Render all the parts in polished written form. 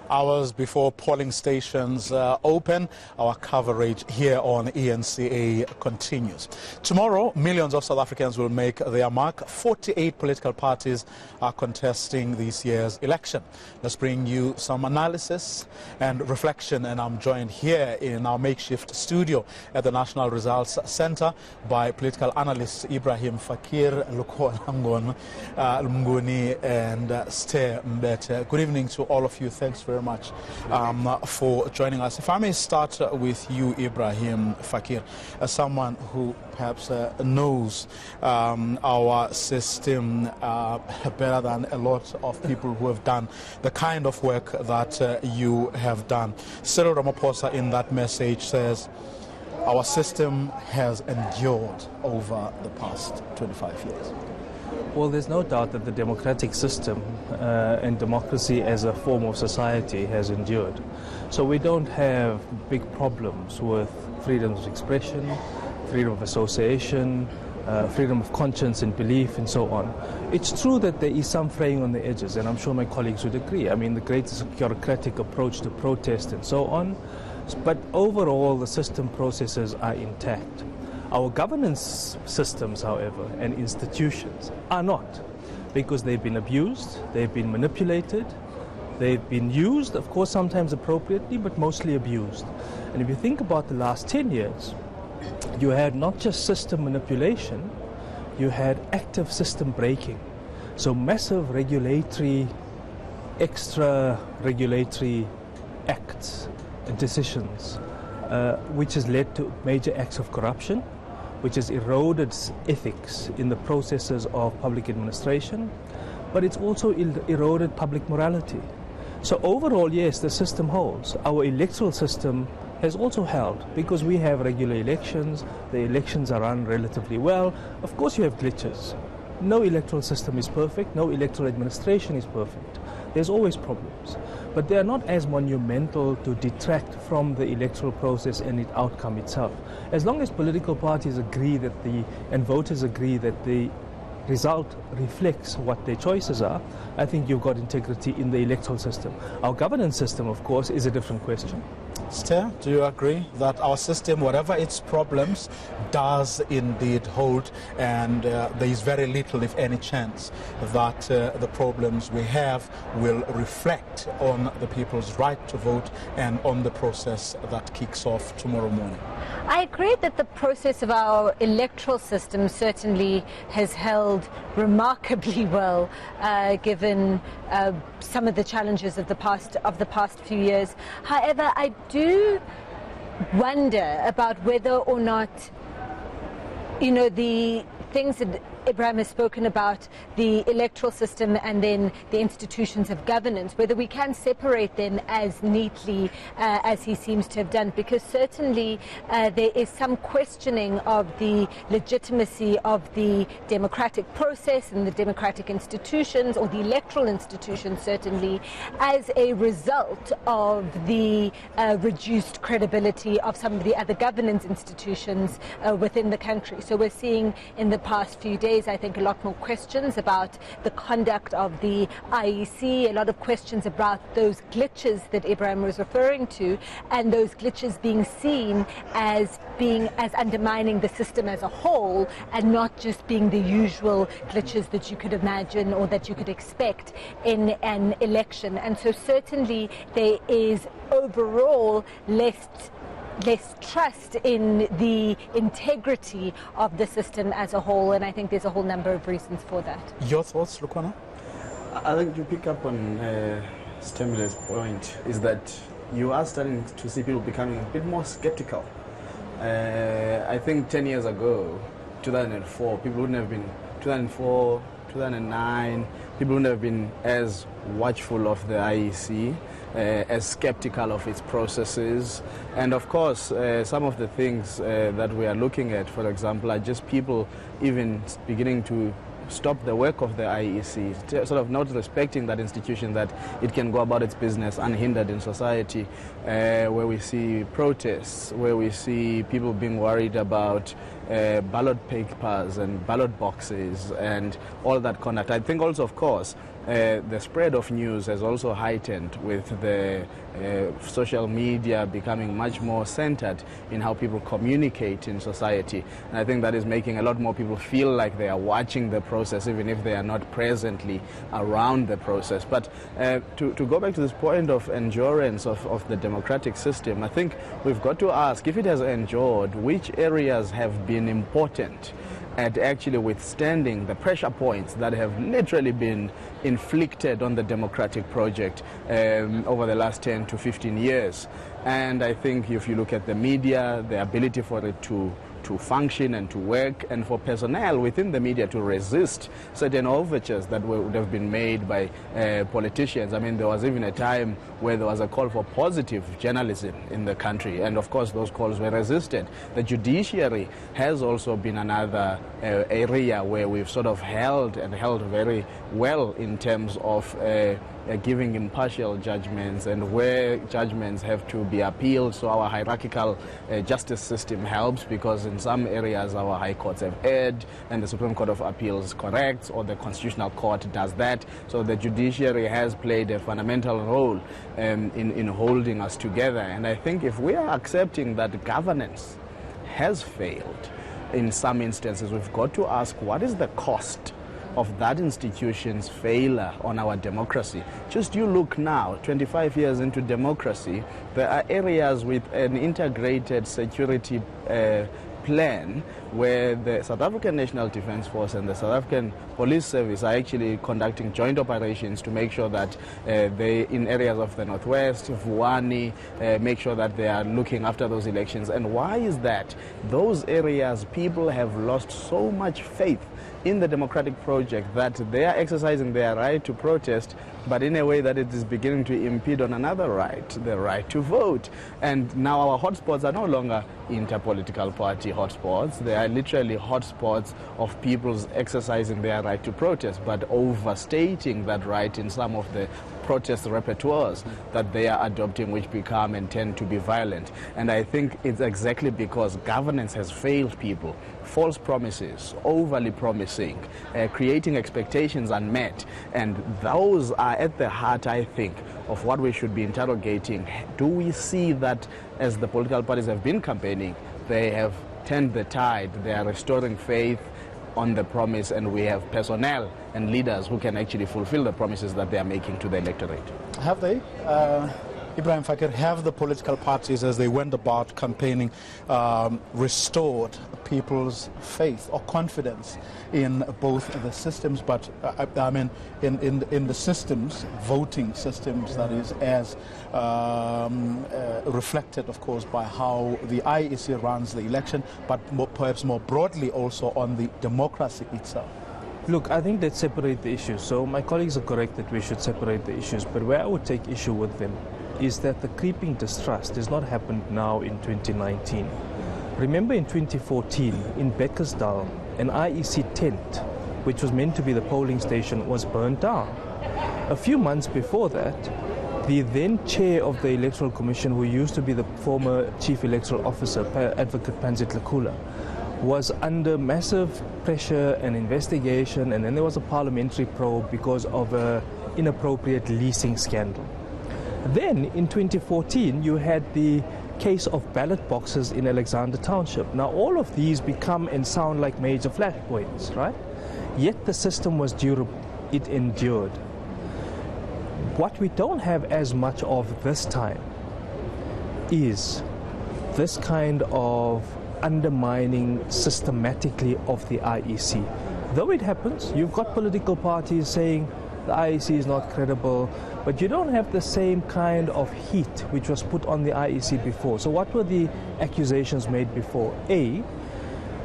Hours before polling stations open, our coverage here on ENCA continues. Tomorrow, millions of South Africans will make their mark. 48 political parties are contesting this year's election. Let's bring you some analysis and reflection, and I'm joined here in our makeshift studio at the National Results Center by political analysts Ebrahim Fakir, Lukhona, Mnguni, and Sithembile. Good evening to all of you. Thanks very much for joining us. If I may start with you, Ebrahim Fakir, as someone who perhaps knows our system better than a lot of people who have done the kind of work that you have done. Cyril Ramaphosa in that message says, our system has endured over the past 25 years. Well, there's no doubt that the democratic system and democracy as a form of society has endured. So we don't have big problems with freedom of expression, freedom of association, freedom of conscience and belief and so on. It's true that there is some fraying on the edges, and I'm sure my colleagues would agree. I mean, the greatest bureaucratic approach to protest and so on. But overall, the system processes are intact. Our governance systems, however, and institutions are not, because they've been abused, they've been manipulated, they've been used, of course, sometimes appropriately, but mostly abused. And if you think about the last 10 years, you had not just system manipulation, you had active system breaking. So massive regulatory, extra-regulatory acts and decisions, which has led to major acts of corruption, which has eroded ethics in the processes of public administration, but it's also eroded public morality. So overall, yes, the system holds. Our electoral system has also held, because we have regular elections, the elections are run relatively well. Of course you have glitches. No electoral system is perfect, no electoral administration is perfect. There's always problems, but they are not as monumental to detract from the electoral process and its outcome itself. As long as political parties agree that and voters agree that the result reflects what their choices are, I think you've got integrity in the electoral system. Our governance system, of course, is a different question. Sthembile, do you agree that our system, whatever its problems, does indeed hold, and there is very little, if any, chance that the problems we have will reflect on the people's right to vote and on the process that kicks off tomorrow morning? I agree that the process of our electoral system certainly has held remarkably well, given some of the challenges of the past few years. However, I do wonder about whether or not, the things that Ebrahim has spoken about, the electoral system and then the institutions of governance, whether we can separate them as neatly as he seems to have done, because certainly there is some questioning of the legitimacy of the democratic process and the democratic institutions, or the electoral institutions certainly, as a result of the reduced credibility of some of the other governance institutions within the country. So we're seeing in the past few days, I think, a lot more questions about the conduct of the IEC, a lot of questions about those glitches that Ebrahim was referring to, and those glitches being seen as undermining the system as a whole, and not just being the usual glitches that you could imagine or that you could expect in an election. And so certainly there is overall less trust in the integrity of the system as a whole, and I think there's a whole number of reasons for that. Your thoughts, Lukhona? I think to pick up on Sithembile's point is that you are starting to see people becoming a bit more skeptical. I think 10 years ago, 2004, people wouldn't have been, 2004, 2009, people wouldn't have been as watchful of the IEC, as skeptical of its processes. And of course, some of the things that we are looking at, for example, are just people even beginning to stop the work of the IEC, sort of not respecting that institution, that it can go about its business unhindered in society, where we see protests, where we see people being worried about ballot papers and ballot boxes and all that conduct. I think also, of course, the spread of news has also heightened with the social media becoming much more centered in how people communicate in society. And I think that is making a lot more people feel like they are watching the process, even if they are not presently around the process. But to go back to this point of endurance of the democratic system, I think we've got to ask, if it has endured, which areas have been important at actually withstanding the pressure points that have literally been inflicted on the democratic project over the last 10 to 15 years. And I think if you look at the media, the ability for it to function and to work, and for personnel within the media to resist certain overtures that would have been made by politicians. I mean, there was even a time where there was a call for positive journalism in the country, and of course those calls were resisted. The judiciary has also been another area where we've sort of held very well in terms of giving impartial judgments, and where judgments have to be appealed. So our hierarchical justice system helps, because in some areas our high courts have erred and the Supreme Court of Appeals corrects, or the Constitutional Court does that. So the judiciary has played a fundamental role in holding us together. And I think if we are accepting that governance has failed in some instances, we've got to ask, what is the cost of that institution's failure on our democracy? Just you look now, 25 years into democracy, there are areas with an integrated security plan where the South African National Defence Force and the South African Police Service are actually conducting joint operations to make sure that they, in areas of the Northwest, Vuani, make sure that they are looking after those elections. And why is that? Those areas, people have lost so much faith in the democratic project that they are exercising their right to protest, but in a way that it is beginning to impede on another right, the right to vote. And now our hotspots are no longer interpolitical party hotspots. They are literally hotspots of people's exercising their right to protest, but overstating that right in some of the protest repertoires that they are adopting, which become and tend to be violent. And I think it's exactly because governance has failed people. False promises, overly promising, creating expectations unmet, and those are at the heart, I think, of what we should be interrogating. Do we see that as the political parties have been campaigning, they have turned the tide, they are restoring faith on the promise, and we have personnel and leaders who can actually fulfill the promises that they are making to the electorate? Have they? Ebrahim Fakir, have the political parties, as they went about campaigning, restored people's faith or confidence in both the systems, but I mean in the systems, voting systems, that is, as reflected, of course, by how the IEC runs the election, but perhaps more broadly also on the democracy itself? Look, I think let's separate the issues. So my colleagues are correct that we should separate the issues, but where I would take issue with them is that the creeping distrust has not happened now in 2019. Remember in 2014, in Bekkersdal, an IEC tent, which was meant to be the polling station, was burned down. A few months before that, the then chair of the Electoral Commission, who used to be the former chief electoral officer, Advocate Panzit Lukhona, was under massive pressure and investigation, and then there was a parliamentary probe because of an inappropriate leasing scandal. Then in 2014 you had the case of ballot boxes in Alexander Township. Now all of these become and sound like major flashpoints, right? Yet the system was durable, it endured. What we don't have as much of this time is this kind of undermining systematically of the IEC. Though it happens, you've got political parties saying the IEC is not credible, but you don't have the same kind of heat which was put on the IEC before. So what were the accusations made before? A,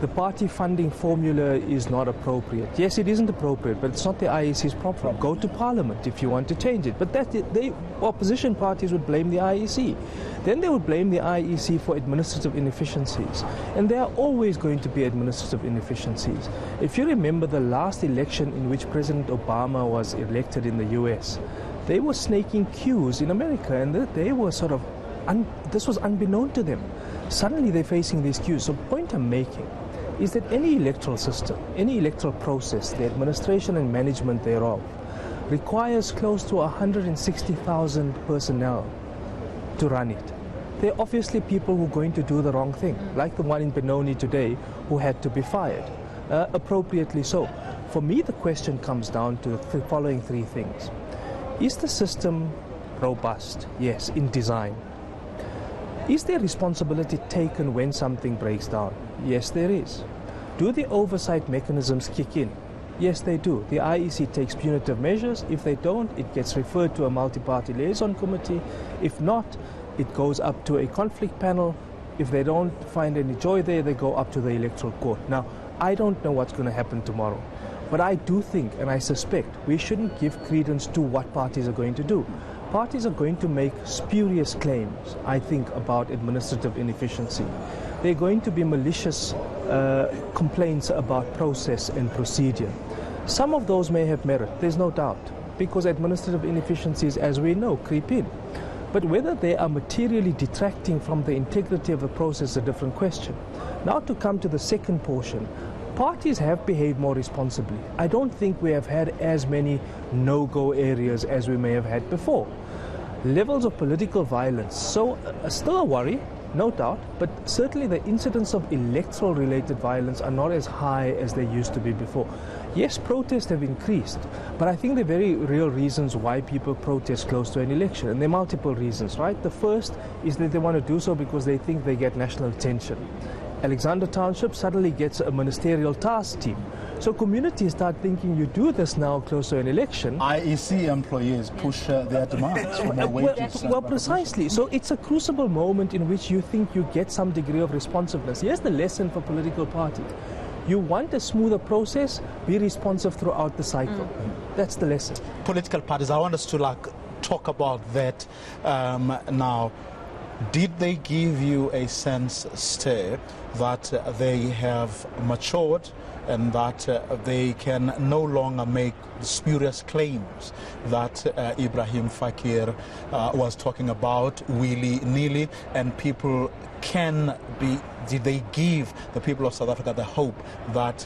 the party funding formula is not appropriate. Yes, it isn't appropriate, but it's not the IEC's problem. Go to Parliament if you want to change it. But opposition parties would blame the IEC. Then they would blame the IEC for administrative inefficiencies. And there are always going to be administrative inefficiencies. If you remember the last election in which President Obama was elected in the US, they were snaking queues in America, and they were sort of, this was unbeknown to them. Suddenly they're facing these queues. So the point I'm making is that any electoral system, any electoral process, the administration and management thereof, requires close to 160,000 personnel to run it. There are obviously people who are going to do the wrong thing, like the one in Mnguni today who had to be fired, appropriately so. For me, the question comes down to the following three things. Is the system robust? Yes, in design. Is there responsibility taken when something breaks down? Yes, there is. Do the oversight mechanisms kick in? Yes, they do. The IEC takes punitive measures. If they don't, it gets referred to a multi-party liaison committee. If not, it goes up to a conflict panel. If they don't find any joy there, they go up to the Electoral Court. Now, I don't know what's going to happen tomorrow, but I do think, and I suspect, we shouldn't give credence to what parties are going to do. Parties are going to make spurious claims, I think, about administrative inefficiency. There are going to be malicious complaints about process and procedure. Some of those may have merit, there's no doubt, because administrative inefficiencies, as we know, creep in. But whether they are materially detracting from the integrity of the process is a different question. Now to come to the second portion, parties have behaved more responsibly. I don't think we have had as many no-go areas as we may have had before. Levels of political violence, still a worry, no doubt, but certainly the incidence of electoral-related violence are not as high as they used to be before. Yes, protests have increased, but I think there are very real reasons why people protest close to an election, and there are multiple reasons, right? The first is that they want to do so because they think they get national attention. Alexander Township suddenly gets a ministerial task team. So communities start thinking, you do this now close to an election. IEC employees push their demands for their wages. Well, precisely. So it's a crucible moment in which you think you get some degree of responsiveness. Here's the lesson for political parties. You want a smoother process, be responsive throughout the cycle. That's the lesson. Political parties, I want us to talk about that now. Did they give you a sense, Stay, that they have matured and that they can no longer make spurious claims that Ebrahim Fakir was talking about willy-nilly, and people can be, did they give the people of South Africa the hope that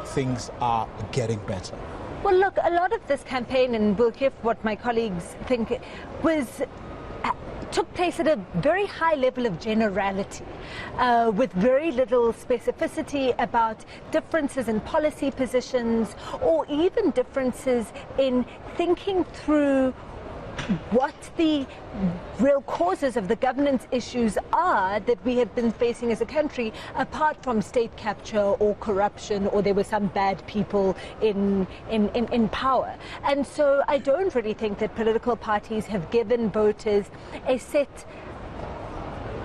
things are getting better? Well, look, a lot of this campaign, and we'll hear what my colleagues think, took place at a very high level of generality, with very little specificity about differences in policy positions or even differences in thinking through what the real causes of the governance issues are that we have been facing as a country, apart from state capture or corruption, or there were some bad people in power. And so I don't really think that political parties have given voters a set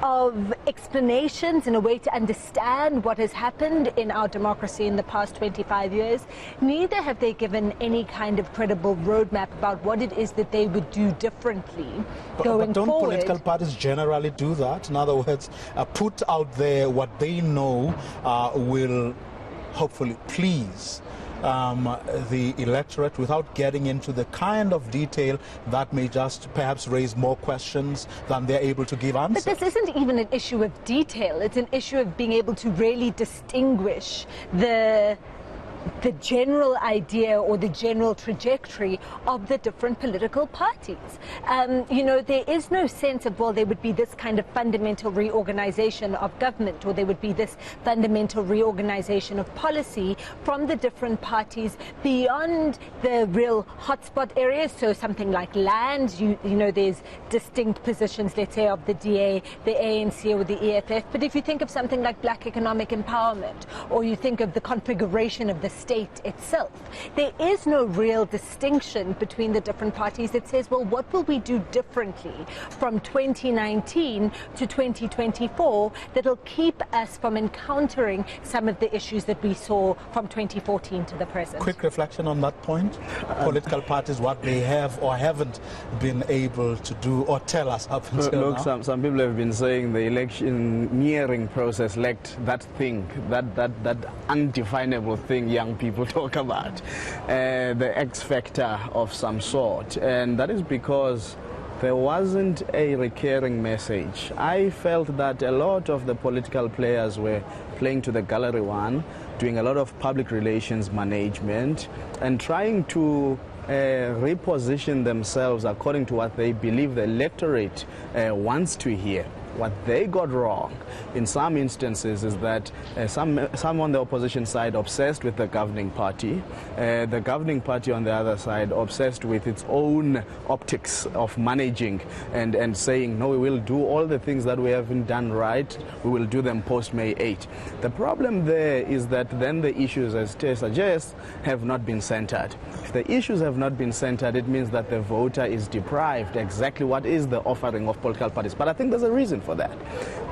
of explanations and a way to understand what has happened in our democracy in the past 25 years. Neither have they given any kind of credible roadmap about what it is that they would do differently going forward. But don't political parties generally do that? In other words, put out there what they know will hopefully please the electorate without getting into the kind of detail that may just perhaps raise more questions than they're able to give answers. But this isn't even an issue of detail. It's an issue of being able to really distinguish the general idea or the general trajectory of the different political parties. You know, there is no sense of, well, there would be this kind of fundamental reorganization of government, or there would be this fundamental reorganization of policy from the different parties beyond the real hotspot areas. So something like land, you know, there's distinct positions, let's say, of the DA, the ANC or the EFF. But if you think of something like black economic empowerment, or you think of the configuration of the state itself, there is no real distinction between the different parties that says, well, what will we do differently from 2019 to 2024 that'll keep us from encountering some of the issues that we saw from 2014 to the present? Quick reflection on that point. Political parties, what they have or haven't been able to do or tell us up until now. Some people have been saying the electioneering process lacked that thing, that undefinable thing young people talk about, the X factor of some sort, and that is because there wasn't a recurring message. I felt that a lot of the political players were playing to the gallery one, doing a lot of public relations management and trying to reposition themselves according to what they believe the electorate wants to hear. What they got wrong in some instances is that some on the opposition side obsessed with the governing party, the governing party on the other side obsessed with its own optics of managing and saying, no, we will do all the things that we haven't done right, we will do them post-May 8. The problem there is that then the issues, as Tay suggests, have not been centered. If the issues have not been centered, it means that the voter is deprived exactly what is the offering of political parties. But I think there's a reason for that.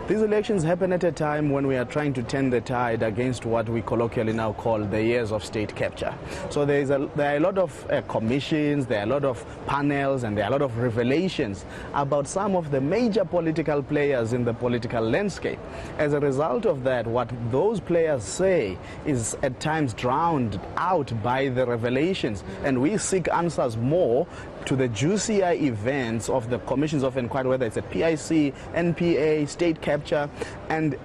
These elections happen at a time when we are trying to turn the tide against what we colloquially now call the years of state capture. So there are a lot of commissions, there are a lot of panels, and there are a lot of revelations about some of the major political players in the political landscape. As a result of that, what those players say is at times drowned out by the revelations, and we seek answers more to the juicier events of the commissions of inquiry, whether it's at PIC, NPA, state capture, and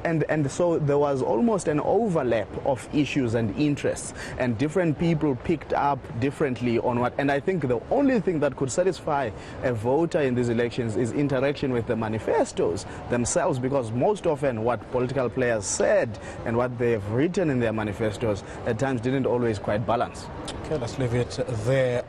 so there was almost an overlap of issues and interests, and different people picked up differently on what, and I think the only thing that could satisfy a voter in these elections is interaction with the manifestos themselves, because most often what political players said and what they have written in their manifestos at times didn't always quite balance. Okay, let's leave it there.